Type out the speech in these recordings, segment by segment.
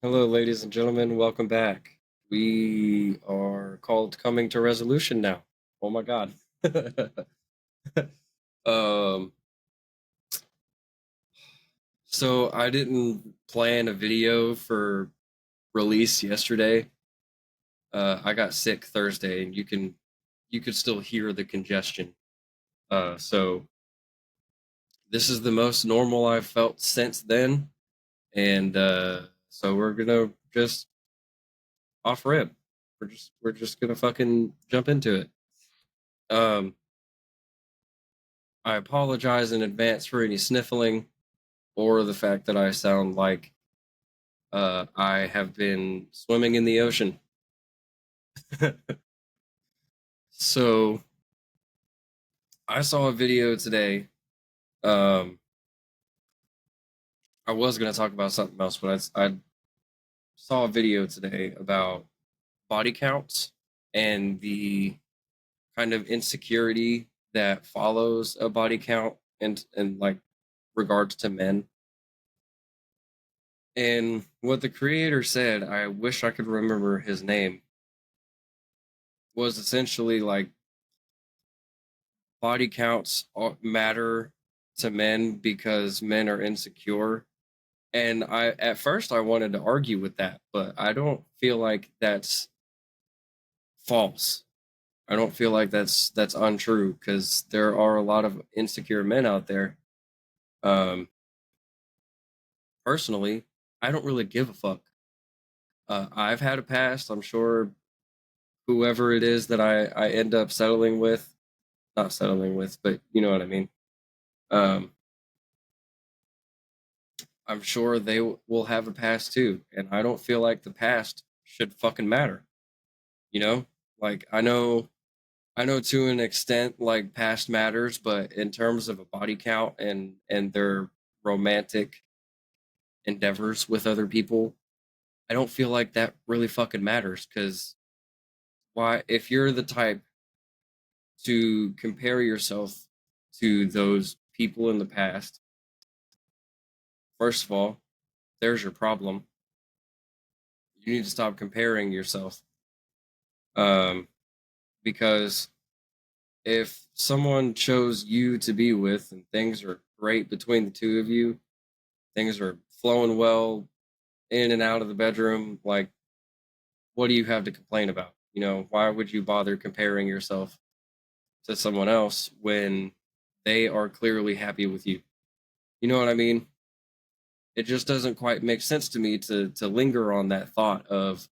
Hello, ladies and gentlemen. Welcome back. We are called Coming to Resolution now. Oh my God. um, so I didn't plan a video for release yesterday. I got sick Thursday, and you could still hear the congestion. So this is the most normal I've felt since then, and so we're gonna just off rip. We're just gonna fucking jump into it. Um, I apologize in advance for any sniffling or the fact that I sound like I have been swimming in the ocean. So I saw a video today. Um, I was going to talk about something else, but I saw a video today about body counts and the kind of insecurity that follows a body count and like regards to men. And what the creator said, I wish I could remember his name, was essentially like body counts matter to men because men are insecure. And I at first I wanted to argue with that, but I don't feel like that's false. I don't feel like that's untrue because there are a lot of insecure men out there. Um, Personally, I don't really give a fuck. I've had a past. I'm sure whoever it is that I end up settling with, not settling with, but you know what I mean. Um, I'm sure they will have a past too, and I don't feel like the past should fucking matter. You know, like I know to an extent, like past matters, but in terms of a body count and their romantic endeavors with other people, I don't feel like that really fucking matters. Because why, if you're the type to compare yourself to those people in the past, first of all, there's your problem. You need to stop comparing yourself. Um, because if someone chose you to be with and things are great between the two of you, things are flowing well in and out of the bedroom, like what do you have to complain about? You know, why would you bother comparing yourself to someone else when they are clearly happy with you? You know what I mean? It just doesn't quite make sense to me to linger on that thought of,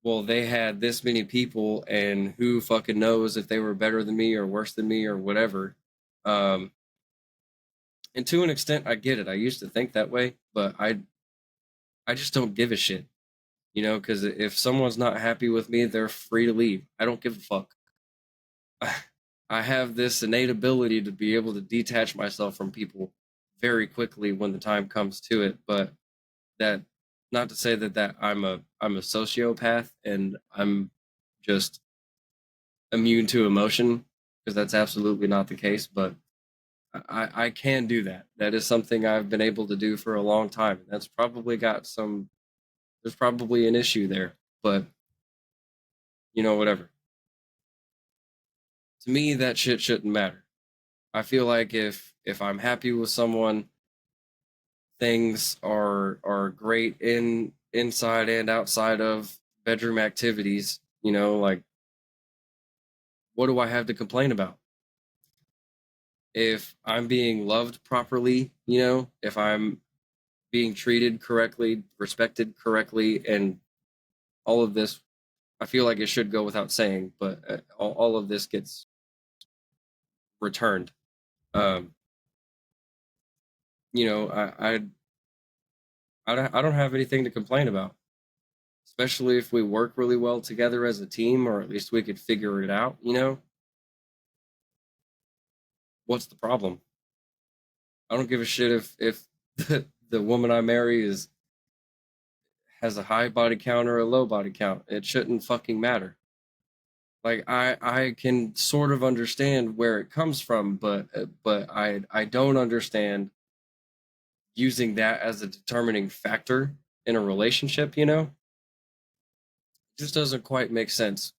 well, they had this many people, and who fucking knows if they were better than me or worse than me or whatever. Um, and to an extent, I get it. I used to think that way, but I just don't give a shit, you know. Because if someone's not happy with me, they're free to leave. I don't give a fuck. I have this innate ability to be able to detach myself from people very quickly when the time comes to it. But that, not to say that I'm a sociopath and I'm just immune to emotion, because that's absolutely not the case. But I can do that. That is something I've been able to do for a long time. That's probably got some. There's probably an issue there, but you know, whatever. To me, that shit shouldn't matter. I feel like if I'm happy with someone, things are great inside and outside of bedroom activities. You know, like what do I have to complain about? If I'm being loved properly, you know, if I'm being treated correctly, respected correctly, and all of this, I feel like it should go without saying, but all of this gets returned. Um, you know, I don't have anything to complain about, especially if we work really well together as a team, or at least we could figure it out. You know, what's the problem? I don't give a shit if the woman I marry is has a high body count or a low body count. It shouldn't fucking matter. Like I can sort of understand where it comes from, but I don't understand using that as a determining factor in a relationship, you know, just doesn't quite make sense.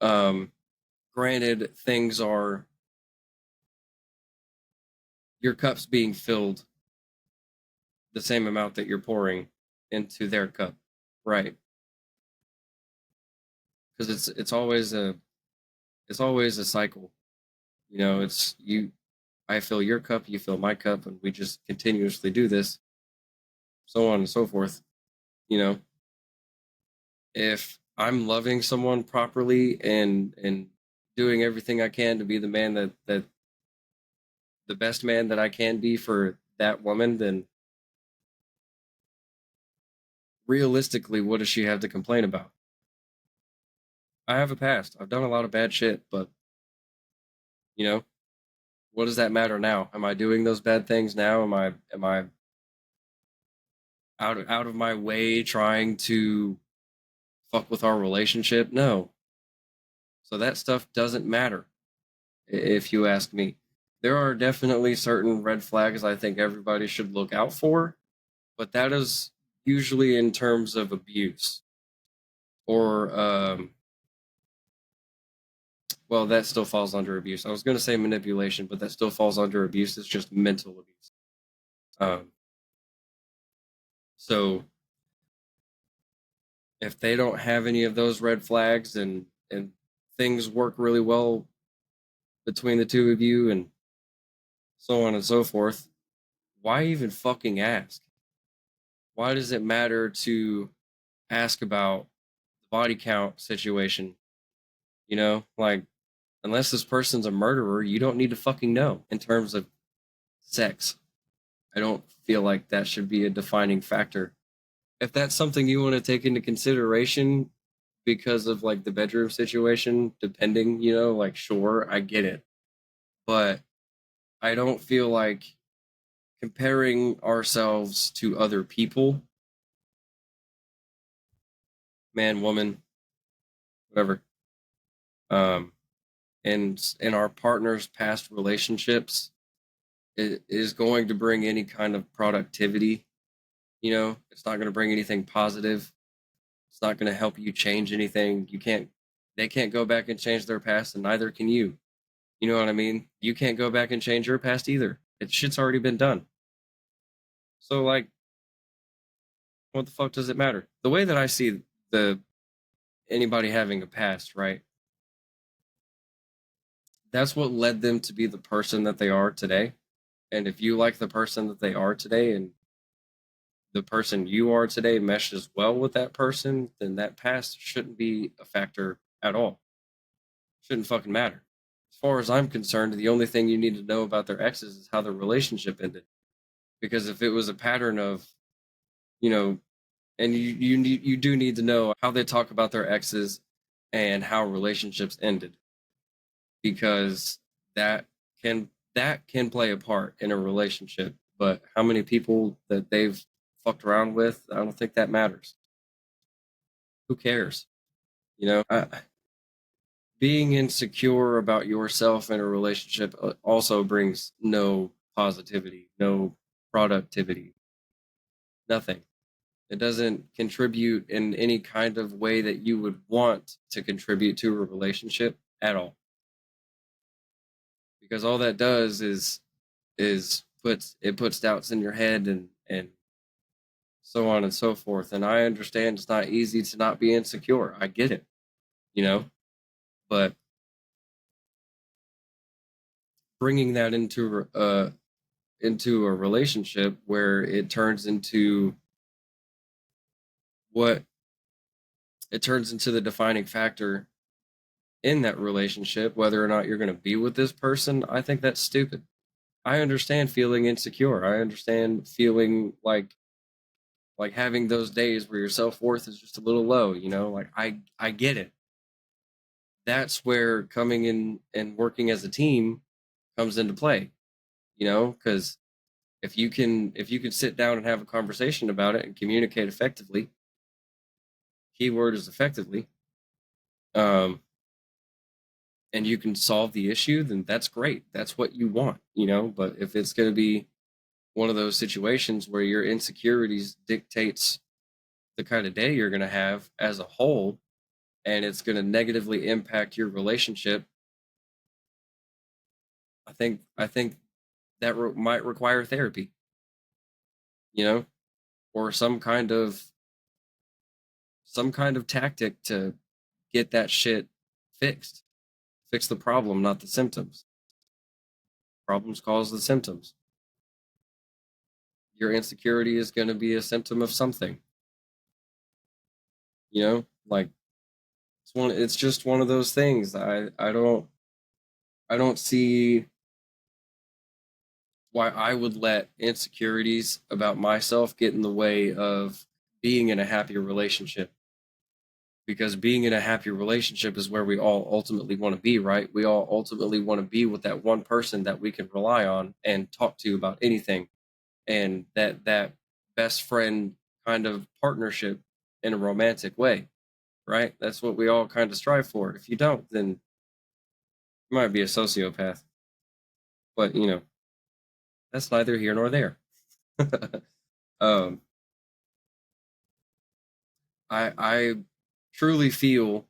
Um, Granted, things are your cup's being filled the same amount that you're pouring into their cup, right? Because it's always a cycle. You know, it's you. I fill your cup, you fill my cup, and we just continuously do this, so on and so forth. You know, if I'm loving someone properly and doing everything I can to be the man that the best man that I can be for that woman, then realistically, what does she have to complain about? I have a past. I've done a lot of bad shit, but you know, what does that matter now? Am I doing those bad things now? Am I out of my way trying to fuck with our relationship? No. So that stuff doesn't matter if you ask me. There are definitely certain red flags I think everybody should look out for, but that is usually in terms of abuse or well, that still falls under abuse. I was going to say manipulation, but that still falls under abuse. It's just mental abuse. Um, so if they don't have any of those red flags and things work really well between the two of you and so on and so forth, why even fucking ask? Why does it matter to ask about the body count situation? You know, like unless this person's a murderer, you don't need to fucking know in terms of sex. I don't feel like that should be a defining factor. If that's something you want to take into consideration because of like the bedroom situation, depending, you know, like sure, I get it. But I don't feel like comparing ourselves to other people, man, woman, whatever, um, and in our partner's past relationships, it is going to bring any kind of productivity. You know, it's not going to bring anything positive. It's not going to help you change anything. They can't go back and change their past, and neither can you. You know what I mean? You can't go back and change your past either. It shit's already been done. So, like, what the fuck does it matter? The way that I see the anybody having a past, right? That's what led them to be the person that they are today. And if you like the person that they are today and the person you are today meshes well with that person, then that past shouldn't be a factor at all. Shouldn't fucking matter. As far as I'm concerned, the only thing you need to know about their exes is how the relationship ended. Because if it was a pattern of, you know, and you do need to know how they talk about their exes and how relationships ended because that that can play a part in a relationship. But how many people that they've fucked around with, I don't think that matters. Who cares? You know, being insecure about yourself in a relationship also brings no positivity, no productivity, nothing. It doesn't contribute in any kind of way that you would want to contribute to a relationship at all. Because all that does is puts doubts in your head and so on and so forth. And I understand it's not easy to not be insecure. I get it, you know, but bringing that into a relationship where it turns into what it turns into the defining factor in that relationship, whether or not you're going to be with this person, I think that's stupid. I understand feeling insecure. I understand feeling like having those days where your self-worth is just a little low, you know? Like I get it. That's where coming in and working as a team comes into play, you know, cuz if you can sit down and have a conversation about it and communicate effectively, keyword is effectively, um and you can solve the issue, then that's great. That's what you want, you know, but if it's going to be one of those situations where your insecurities dictates the kind of day you're going to have as a whole, and it's going to negatively impact your relationship, I think that might require therapy, you know, or some kind of tactic to get that shit fixed. Fix the problem, not the symptoms. Problems cause the symptoms. Your insecurity is going to be a symptom of something, like it's just one of those things. I don't see why I would let insecurities about myself get in the way of being in a happy relationship, because being in a happy relationship is where we all ultimately want to be, right? We all ultimately want to be with that one person that we can rely on and talk to about anything, and that best friend kind of partnership in a romantic way, right? That's what we all kind of strive for. If you don't, then you might be a sociopath. But that's neither here nor there. um, I truly feel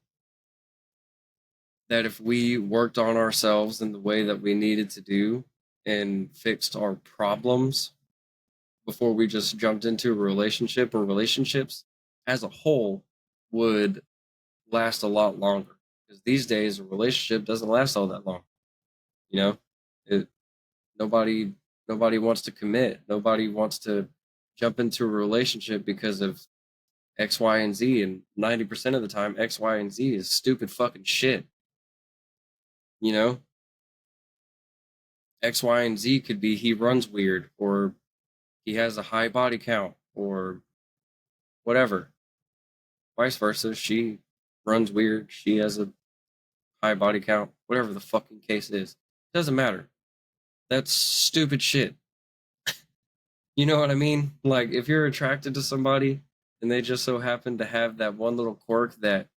that if we worked on ourselves in the way that we needed to do and fixed our problems before we just jumped into a relationship, or relationships as a whole would last a lot longer. Because these days a relationship doesn't last all that long. You know, it nobody nobody wants to commit. Nobody wants to jump into a relationship because of X, Y, and Z. And 90% of the time, X, Y, and Z is stupid fucking shit. You know, X, Y, and Z could be he runs weird, or he has a high body count, or whatever. Vice versa, she runs weird, she has a high body count, whatever the fucking case is. Doesn't matter. That's stupid shit. You know what I mean? Like, if you're attracted to somebody and they just so happen to have that one little quirk that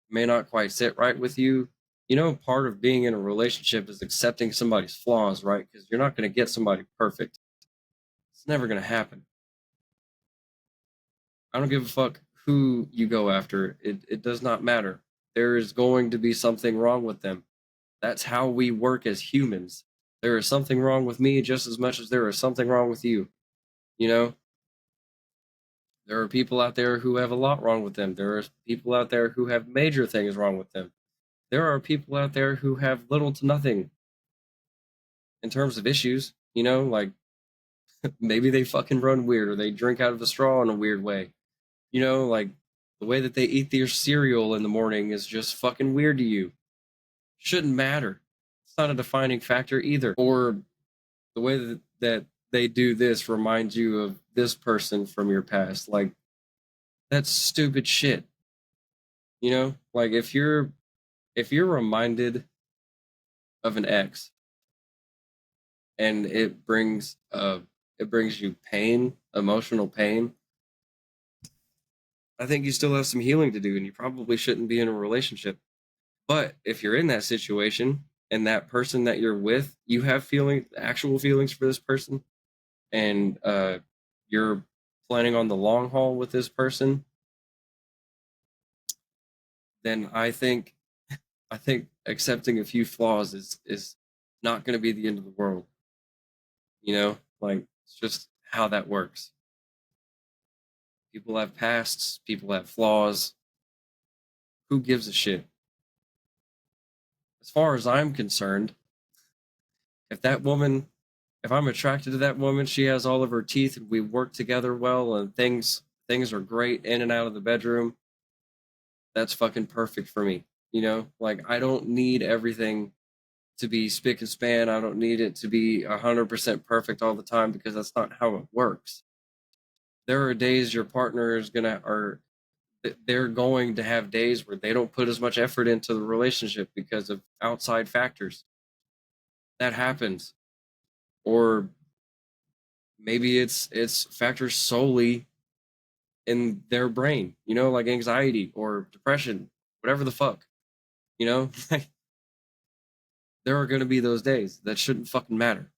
may not quite sit right with you, part of being in a relationship is accepting somebody's flaws, right? Because you're not going to get somebody perfect. It's never going to happen. I don't give a fuck who you go after. It does not matter. There is going to be something wrong with them. That's how we work as humans. There is something wrong with me just as much as there is something wrong with you. You know, there are people out there who have a lot wrong with them. There are people out there who have major things wrong with them. There are people out there who have little to nothing in terms of issues. Like maybe they fucking run weird, or they drink out of a straw in a weird way. Like the way that they eat their cereal in the morning is just fucking weird to you. Shouldn't matter. It's not a defining factor either. Or the way that they do this reminds you of this person from your past. Like, that's stupid shit. Like if you're reminded of an ex, and it brings you pain, emotional pain, I think you still have some healing to do, and you probably shouldn't be in a relationship. But if you're in that situation and that person that you're with, you have actual feelings for this person, and you're planning on the long haul with this person, then I think accepting a few flaws is not going to be the end of the world. Like, it's just how that works. People have pasts, people have flaws. Who gives a shit? As far as I'm concerned, if that woman, if I'm attracted to that woman, she has all of her teeth, and we work together well, and things are great in and out of the bedroom, that's fucking perfect for me. Like, I don't need everything to be spick and span. I don't need it to be 100% perfect all the time, because that's not how it works. There are days your partner is gonna, or they're going to have days where they don't put as much effort into the relationship because of outside factors. That happens. Or maybe it's factors solely in their brain, like anxiety or depression, whatever the fuck. you know there are going to be those days that shouldn't fucking matter.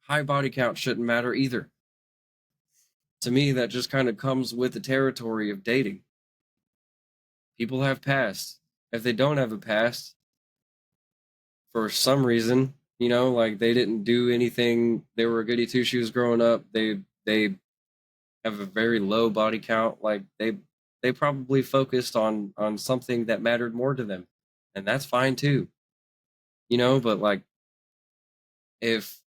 High body count shouldn't matter either. To me, that just kind of comes with the territory of dating. People have past. If they don't have a past, for some reason, like they didn't do anything, they were a goody two shoes growing up. They have a very low body count. Like they probably focused on something that mattered more to them, and that's fine too. But like if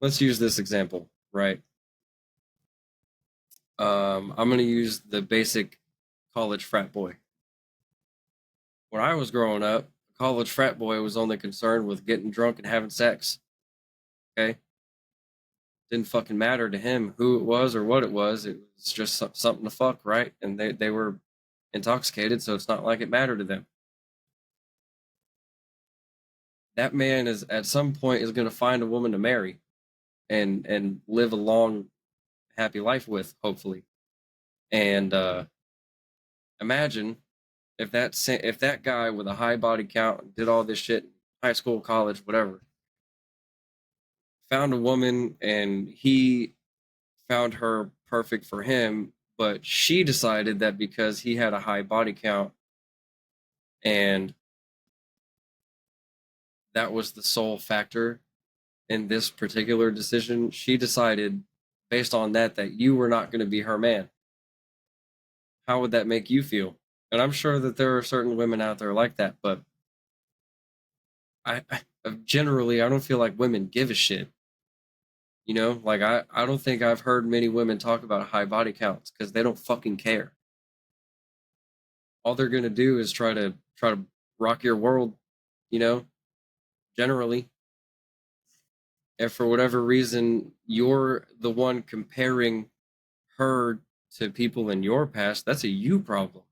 let's use this example, right? I'm gonna use the basic college frat boy. When I was growing up, a college frat boy was only concerned with getting drunk and having sex. Okay, didn't fucking matter to him who it was or what it was. It was just something to fuck, right? And they were intoxicated, so it's not like it mattered to them. That man is at some point is going to find a woman to marry and live a long, happy life with, hopefully. And imagine if that guy with a high body count did all this shit, high school, college, whatever, found a woman and he found her perfect for him, but she decided that because he had a high body count and that was the sole factor in this particular decision, she decided based on that you were not going to be her man. How would that make you feel? And I'm sure that there are certain women out there like that, but I generally I don't feel like women give a shit. Like I don't think I've heard many women talk about high body counts because they don't fucking care. All they're gonna do is try to rock your world, you know, generally. If for whatever reason you're the one comparing her to people in your past, that's a you problem.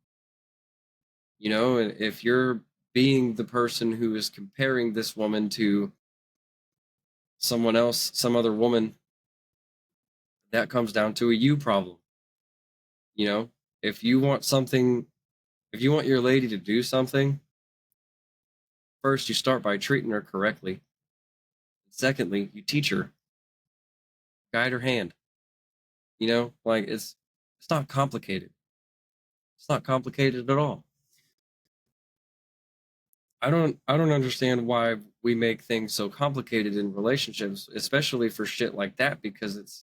And if you're being the person who is comparing this woman to someone else, some other woman, that comes down to a you problem. You know, if you want something, if you want your lady to do something, first you start by treating her correctly. Secondly, you teach her, guide her hand. Like it's not complicated. It's not complicated at all. I don't understand why we make things so complicated in relationships, especially for shit like that, because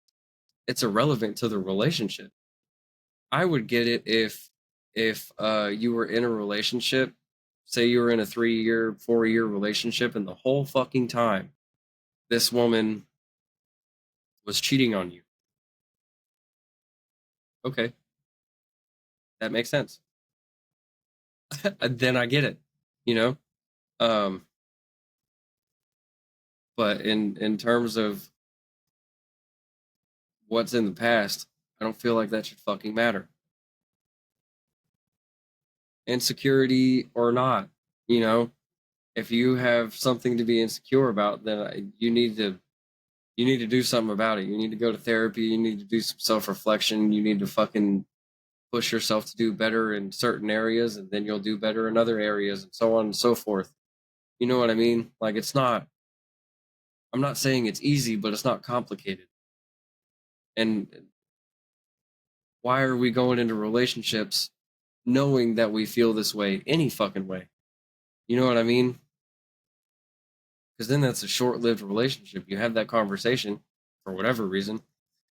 it's irrelevant to the relationship. I would get it if you were in a relationship, say you were in a 3-year, 4-year relationship, and the whole fucking time this woman was cheating on you. Okay, that makes sense. Then I get it, you know. Um, but in terms of what's in the past, I don't feel like that should fucking matter. Insecurity or not, you know, if you have something to be insecure about, then you need to do something about it. You need to go to therapy. You need to do some self reflection. You need to fucking push yourself to do better in certain areas, and then you'll do better in other areas, and so on and so forth. You know what I mean? Like it's not. I'm not saying it's easy, but it's not complicated. And why are we going into relationships knowing that we feel this way any fucking way? You know what I mean? Because then that's a short lived relationship. You have that conversation for whatever reason,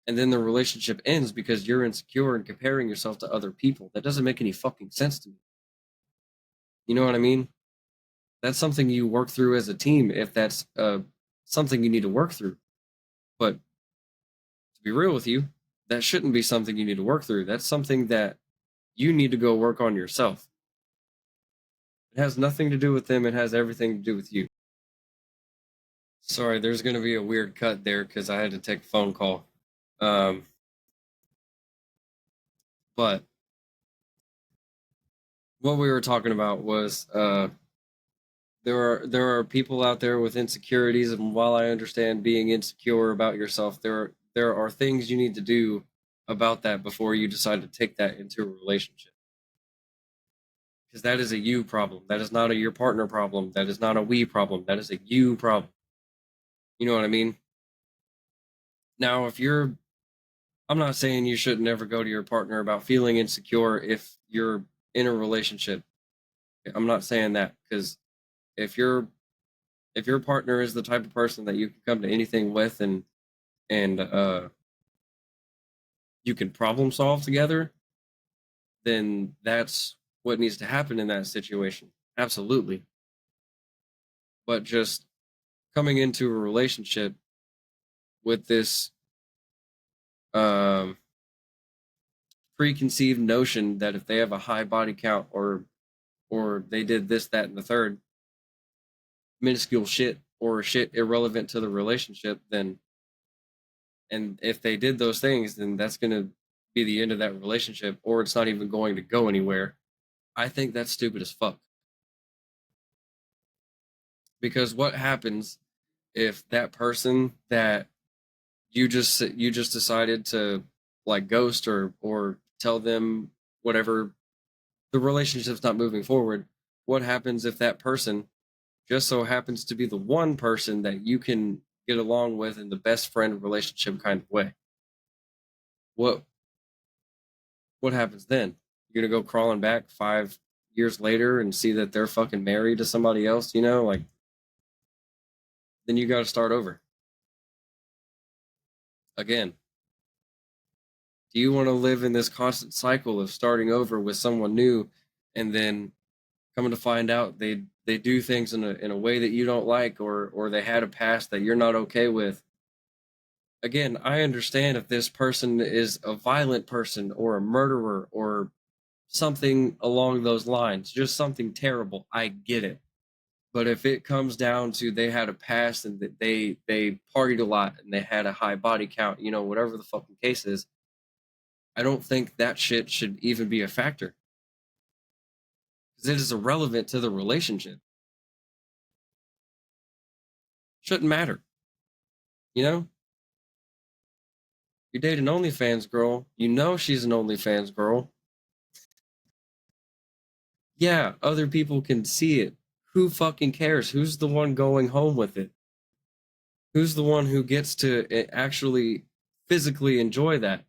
and then the relationship ends because you're insecure and comparing yourself to other people. That doesn't make any fucking sense to me. You know what I mean? That's something you work through as a team if that's something you need to work through. But to be real with you, that shouldn't be something you need to work through. That's something that you need to go work on yourself. It has nothing to do with them, it has everything to do with you. Sorry, there's going to be a weird cut there because I had to take a phone call. Um, but what we were talking about was there are people out there with insecurities, and while I understand being insecure about yourself, there are things you need to do about that before you decide to take that into a relationship. Because that is a you problem. That is not a your partner problem. That is not a we problem. That is a you problem. You know what I mean? Now, if you're, I'm not saying you should never go to your partner about feeling insecure if you're in a relationship. I'm not saying that, because if you're if your partner is the type of person that you can come to anything with, and you can problem solve together, then that's what needs to happen in that situation. Absolutely. But just coming into a relationship with this um, preconceived notion that if they have a high body count, or they did this, that, and the third, minuscule shit or shit irrelevant to the relationship, then, and if they did those things, then that's going to be the end of that relationship, or it's not even going to go anywhere. I think that's stupid as fuck. Because what happens if that person that you just decided to like ghost, or tell them whatever, the relationship's not moving forward? What happens if that person just so happens to be the one person that you can get along with in the best friend relationship kind of way? What what happens then? You're gonna go crawling back 5 years later and see that they're fucking married to somebody else, like, then you gotta start over. Again, do you want to live in this constant cycle of starting over with someone new, and then coming to find out they do things in a way that you don't like, or they had a past that you're not okay with? Again, I understand if this person is a violent person or a murderer or something along those lines, just something terrible. I get it. But if it comes down to they had a past and that they partied a lot and they had a high body count, whatever the fucking case is, I don't think that shit should even be a factor, because it is irrelevant to the relationship. Shouldn't matter. You know, you date an OnlyFans girl. You know she's an OnlyFans girl. Yeah, other people can see it. Who fucking cares? Who's the one going home with it? Who's the one who gets to actually physically enjoy that?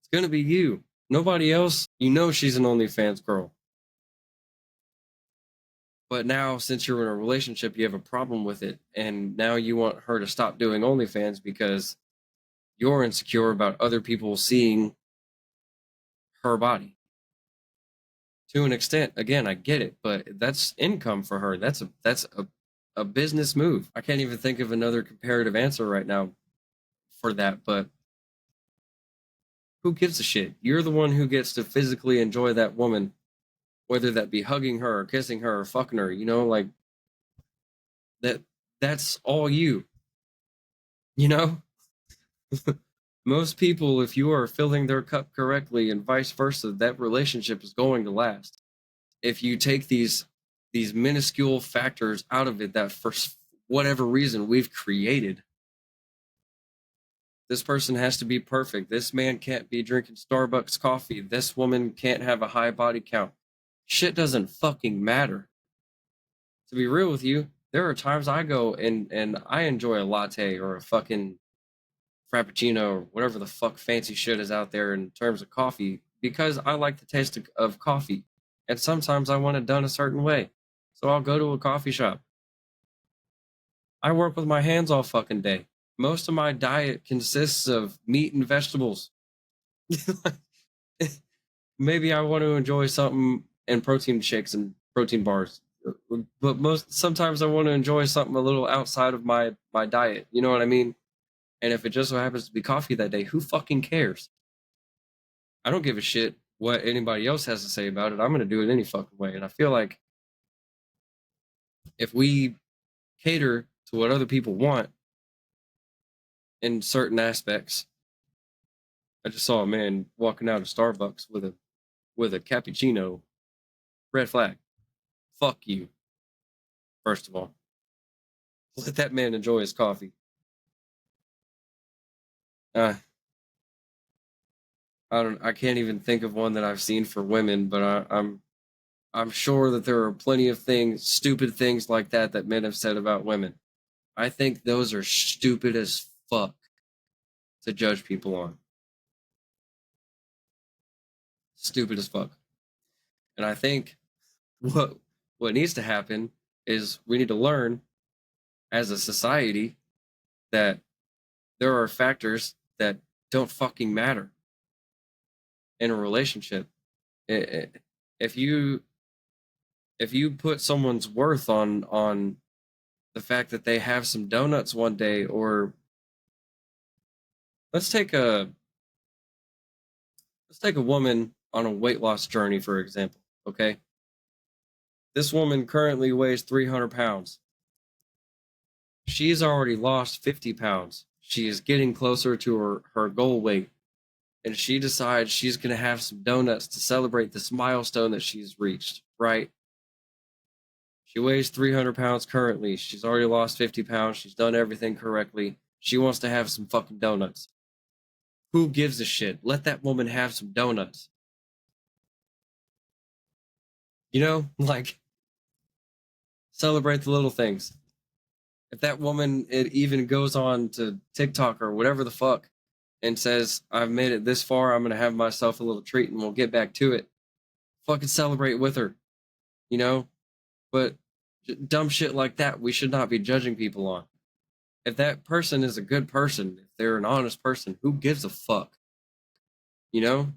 It's gonna be you. Nobody else. You know she's an OnlyFans girl. But now, since you're in a relationship, you have a problem with it, and now you want her to stop doing OnlyFans because you're insecure about other people seeing her body. To an extent, again, I get it, but that's income for her. That's a business move. I can't even think of another comparative answer right now for that, but who gives a shit? You're the one who gets to physically enjoy that woman, whether that be hugging her or kissing her or fucking her, like that that's all you. You know? Most people, if you are filling their cup correctly and vice versa, that relationship is going to last. If you take these minuscule factors out of it that for whatever reason we've created, this person has to be perfect. This man can't be drinking Starbucks coffee. This woman can't have a high body count. Shit doesn't fucking matter. To be real with you, there are times I go and I enjoy a latte or a fucking frappuccino or whatever the fuck fancy shit is out there in terms of coffee, because I like the taste of coffee. And sometimes I want it done a certain way. So I'll go to a coffee shop. I work with my hands all fucking day. Most of my diet consists of meat and vegetables. Maybe I want to enjoy something and protein shakes and protein bars. But sometimes I want to enjoy something a little outside of my diet. You know what I mean? And if it just so happens to be coffee that day, who fucking cares? I don't give a shit what anybody else has to say about it. I'm going to do it any fucking way. And I feel like if we cater to what other people want in certain aspects, I just saw a man walking out of Starbucks with a cappuccino. Red flag. Fuck you. First of all, let that man enjoy his coffee. Uh, I can't even think of one that I've seen for women, but I'm sure that there are plenty of things, stupid things like that men have said about women. I think those are stupid as fuck to judge people on. Stupid as fuck. And I think what what needs to happen is we need to learn as a society that there are factors that don't fucking matter in a relationship. If you put someone's worth on the fact that they have some donuts one day, or let's take a woman on a weight loss journey, for example. Okay, this woman currently weighs 300 pounds. She's already lost 50 pounds. She is getting closer to her goal weight, and she decides she's going to have some donuts to celebrate this milestone that she's reached, right? She weighs 300 pounds currently. She's already lost 50 pounds. She's done everything correctly. She wants to have some fucking donuts. Who gives a shit? Let that woman have some donuts. You know, like, celebrate the little things. If that woman, it even goes on to TikTok or whatever the fuck and says, I've made it this far, I'm going to have myself a little treat and we'll get back to it. Fucking celebrate with her, you know? But dumb shit like that, we should not be judging people on. If that person is a good person, if they're an honest person, who gives a fuck? You know?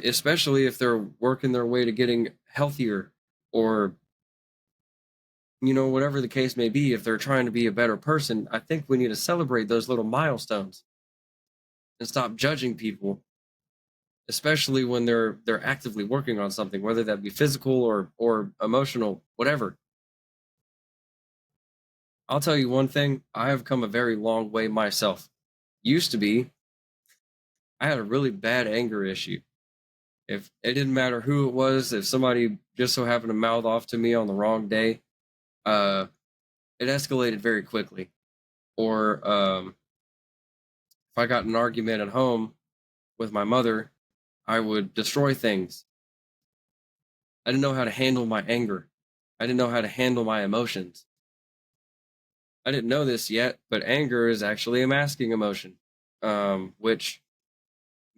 Especially if they're working their way to getting healthier, or, you know, whatever the case may be, if they're trying to be a better person, I think we need to celebrate those little milestones and stop judging people, especially when they're actively working on something, whether that be physical or emotional, whatever. I'll tell you one thing, I have come a very long way myself. Used to be, I had a really bad anger issue. If it didn't matter who it was, if somebody just so happened to mouth off to me on the wrong day, uh, it escalated very quickly. Or if I got in an argument at home with my mother, I would destroy things. I didn't know how to handle my anger. I didn't know how to handle my emotions. I didn't know this yet, but anger is actually a masking emotion, which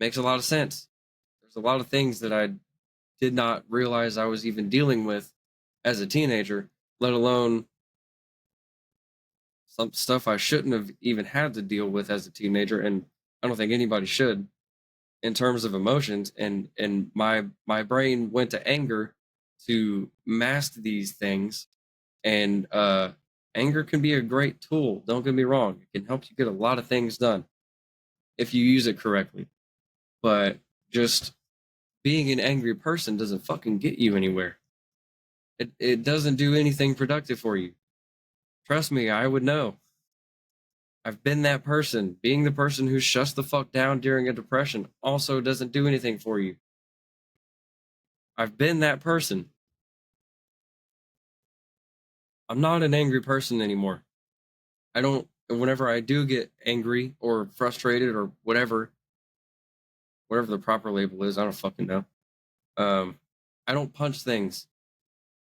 makes a lot of sense. There's a lot of things that I did not realize I was even dealing with as a teenager, let alone some stuff I shouldn't have even had to deal with as a teenager, and I don't think anybody should, in terms of emotions. And my brain went to anger to mask these things, and anger can be a great tool, don't get me wrong. It can help you get a lot of things done if you use it correctly, but just being an angry person doesn't fucking get you anywhere. It doesn't do anything productive for you. Trust me, I would know. I've been that person. Being the person who shuts the fuck down during a depression also doesn't do anything for you. I've been that person. I'm not an angry person anymore. I don't, whenever I do get angry or frustrated or whatever the proper label is, I don't fucking know. I don't punch things.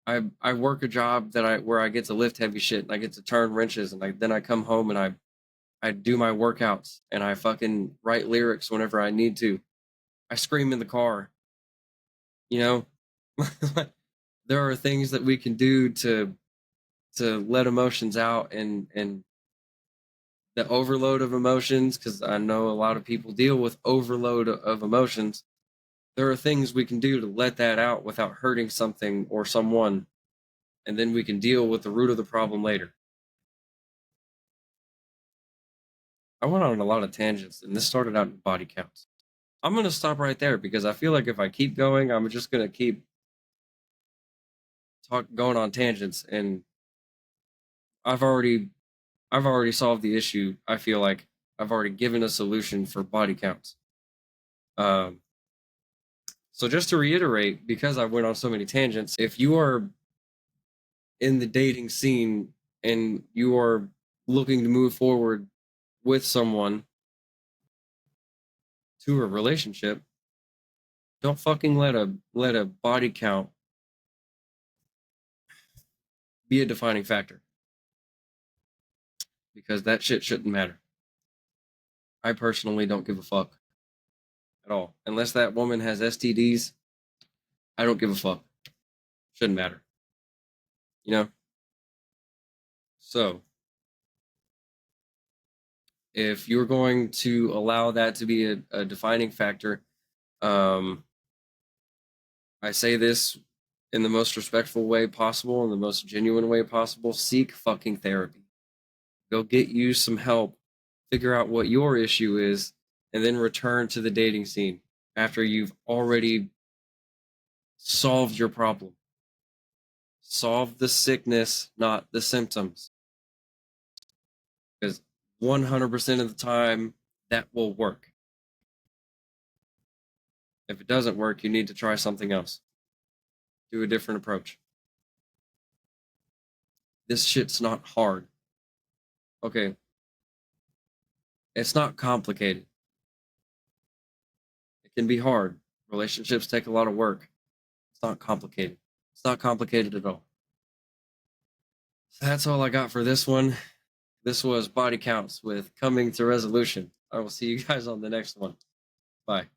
I work a job where I get to lift heavy shit and I get to turn wrenches, and then I come home and I do my workouts and I fucking write lyrics whenever I need to. I scream in the car. You know, there are things that we can do to let emotions out, and the overload of emotions, because I know a lot of people deal with overload of emotions. There are things we can do to let that out without hurting something or someone, and then we can deal with the root of the problem later. I went on a lot of tangents, and this started out in body counts. I'm going to stop right there because I feel like if I keep going, I'm just going to keep going on tangents, and I've already solved the issue. I feel like I've already given a solution for body counts. Um, so just to reiterate, because I went on so many tangents, if you are in the dating scene and you are looking to move forward with someone to a relationship, don't fucking let a body count be a defining factor. because that shit shouldn't matter. I personally don't give a fuck at all. Unless that woman has STDs, I don't give a fuck. Shouldn't matter. You know? So, if you're going to allow that to be a defining factor, I say this in the most respectful way possible, in the most genuine way possible. Seek fucking therapy. Go get you some help. Figure out what your issue is, and then return to the dating scene after you've already solved your problem. Solve the sickness, not the symptoms. Because 100% of the time, that will work. If it doesn't work, you need to try something else. Do a different approach. This shit's not hard. Okay. It's not complicated. It can be hard. Relationships take a lot of work. It's not complicated. It's not complicated at all. So that's all I got for this one. This was Body Counts with Coming to Resolution. I will see you guys on the next one. Bye.